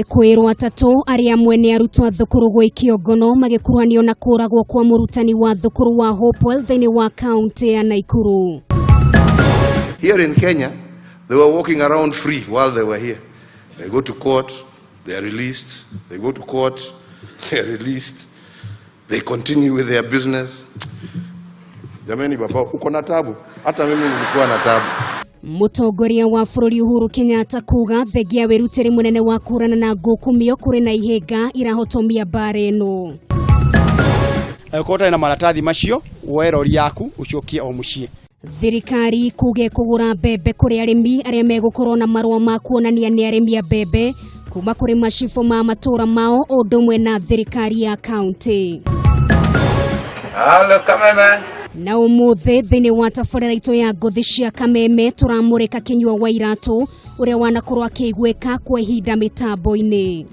Kwirwo atatu aria mwene arutwo thukuru gwa Kiongono magikuranio na kuragwo kwa murutani wa thukuru wa Hopewell thini wa county ya Nakuru. Here in Kenya, they were walking around free while they were here. They go to court, they are released. They go to court, they are released. They continue with their business. Jamani baba, uko na tabu? Hata mimi nilikuwa na tabu. Mutongoria wa bururi Uhuru Kenyatta kuga thegia weruteri munene wa kurana na ngukumio kuri na ihenga irahotomia bare no. Kota ina maratathi macio werori yaku ucokie o mucie. Thirikari kuge kugura bebe kuri arimi aria megukorwo na marwa ma kuonania ni arimi a bebe kuma kuri macifo ma matura mao odumwe na thirikari ya county. Halo kameme. Na umuthe thini wa tabarĩra itu ya ngothi cia Kameme turamurika Kinyua wa Iratu uria wanakorwo akigweka kwa ihinda mitambo-ini.